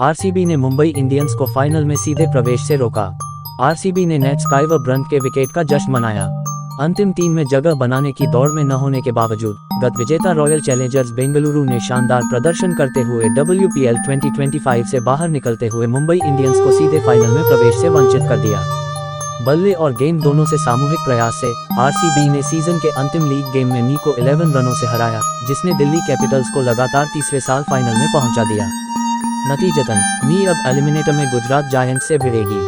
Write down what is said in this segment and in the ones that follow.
RCB ने Mumbai Indians को final में सीधे प्रवेश से रोका। आरसीबी ने नेट स्काइवर ब्रंट के विकेट का जश्न मनाया। अंतिम 3 में जगह बनाने की दौड़ में न होने के बावजूद गत विजेता रॉयल चैलेंजर्स बेंगलुरु ने शानदार प्रदर्शन करते हुए WPL 2025 से बाहर निकलते हुए मुंबई इंडियंस को सीधे फाइनल में प्रवेश से वंचित कर दिया। बल्ले और गेंद दोनों से सामूहिक प्रयास से आरसीबी ने सीजन के अंतिम लीग गेम में मी को 11 रनों से हराया, जिसने दिल्ली कैपिटल्स को लगातार तीसरे साल फाइनल में पहुंचा दिया। नतीजतन मी अब एलिमिनेटर में गुजरात जायंट्स से भिड़ेगी।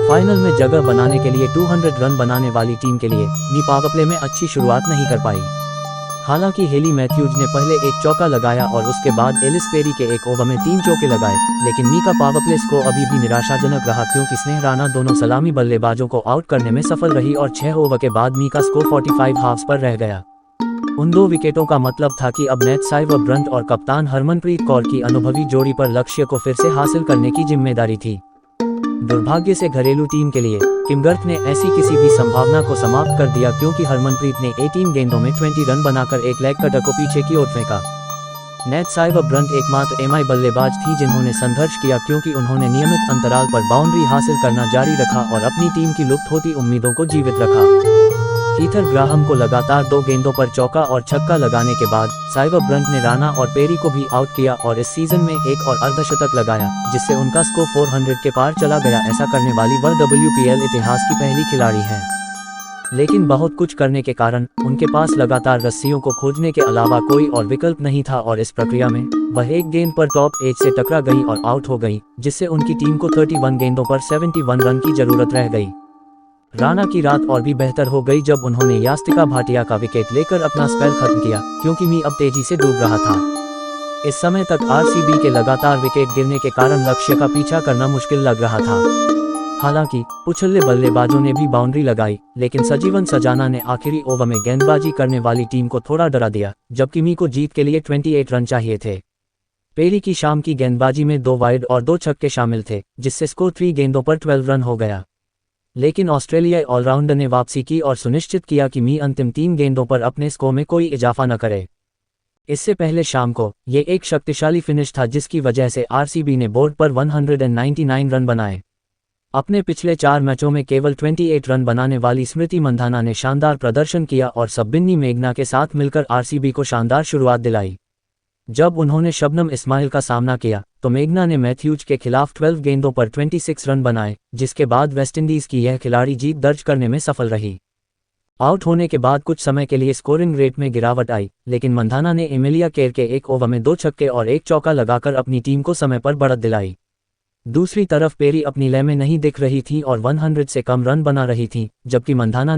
फाइनल में जगह बनाने के लिए 200 रन बनाने वाली टीम के लिए मी पावरप्ले में अच्छी शुरुआत नहीं कर पाई। हालांकि हेली मैथ्यूज ने पहले एक चौका लगाया और उसके बाद एलिस पेरी के एक ओवर में 3 चौके लगाए, लेकिन मी का पावरप्ले स्कोर अभी भी निराशाजनक रहा क्योंकि स्नेह राणा दोनों सलामी बल्लेबाजों को आउट करने में सफल रही और 6 ओवर के बाद मी का स्कोर 45 हाफ्स पर रह गया। उन 2 विकेटों का मतलब था कि अब नेट स्काइवर ब्रंट और कप्तान हरमनप्रीत कौर की अनुभवी जोड़ी पर लक्ष्य को फिर से हासिल करने की जिम्मेदारी थी। दुर्भाग्य से घरेलू टीम के लिए किम गर्थ ने ऐसी किसी भी संभावना को समाप्त कर दिया क्योंकि हरमनप्रीत ने 18 गेंदों में 20 रन बनाकर एक लेग कटर को पीछे की ओर फेंका। नेट स्काइवर ब्रंट एकमात्र एमआई बल्लेबाज थी जिन्होंने संघर्ष किया क्योंकि उन्होंने नियमित अंतराल पर बाउंड्री हासिल करना जारी रखा और अपनी टीम की लुप्त होती उम्मीदों को जीवित रखा। हीथर ग्राहम को लगातार 2 गेंदों पर चौका और छक्का लगाने के बाद स्काइवर ब्रंट ने राणा और पेरी को भी आउट किया और इस सीजन में एक और अर्धशतक लगाया, जिससे उनका स्कोर 400 के पार चला गया। ऐसा करने वाली वह WPL इतिहास की पहली खिलाड़ी हैं। लेकिन बहुत कुछ करने के कारण उनके पास लगातार रस्सियों को खोजने के अलावा कोई और विकल्प नहीं था और इस प्रक्रिया में वह एक गेंद पर टॉप एज से टकरा गई और आउट हो गई, जिससे उनकी टीम को 31 गेंदों पर 71 रन की जरूरत रह गई। राणा की रात और भी बेहतर हो गई जब उन्होंने यास्तिका भाटिया का विकेट लेकर अपना स्पेल खत्म किया क्योंकि मी अब तेजी से डूब रहा था। इस समय तक आरसीबी के लगातार विकेट गिरने के कारण लक्ष्य का पीछा करना मुश्किल लग रहा था। हालांकि उछल्ले बल्लेबाजों ने भी बाउंड्री लगाई, लेकिन सजीवन सजाना ने आखिरी ओवर में गेंदबाजी करने वाली टीम को थोड़ा डरा दिया, जबकि मी को जीत के लिए 28 रन चाहिए थे। पेरी की शाम की गेंदबाजी में 2 वाइड और 2 छक्के शामिल थे, जिससे स्कोर 3 गेंदों पर 12 रन हो गया। लेकिन ऑस्ट्रेलियाई ऑलराउंडर ने वापसी की और सुनिश्चित किया कि मी अंतिम 3 गेंदों पर अपने स्कोर में कोई इजाफा न करे। इससे पहले शाम को ये एक शक्तिशाली फिनिश था जिसकी वजह से आरसीबी ने बोर्ड पर 199 रन बनाए। अपने पिछले 4 मैचों में केवल 28 रन बनाने वाली स्मृति मंधाना ने शानदार प्रदर्शन किया और सब्बिन्नी मेघना के साथ मिलकर आरसीबी को शानदार शुरुआत दिलाई। जब उन्होंने शबनम इस्माइल का सामना किया तो मेघना ने मैथ्यूज के खिलाफ 12 गेंदों पर 26 रन बनाए, जिसके बाद वेस्टइंडीज की यह खिलाड़ी जीत दर्ज करने में सफल रही। आउट होने के बाद कुछ समय के लिए स्कोरिंग रेट में गिरावट आई, लेकिन मंधाना ने एमिलिया केर के एक ओवर में 2 छक्के और 1 चौका लगाकर अपनी टीम को समय पर बढ़त दिलाई। दूसरी तरफ पेरी अपनी लय में नहीं दिख रही थी और 100 से कम रन बना रही थी, जबकि मंधाना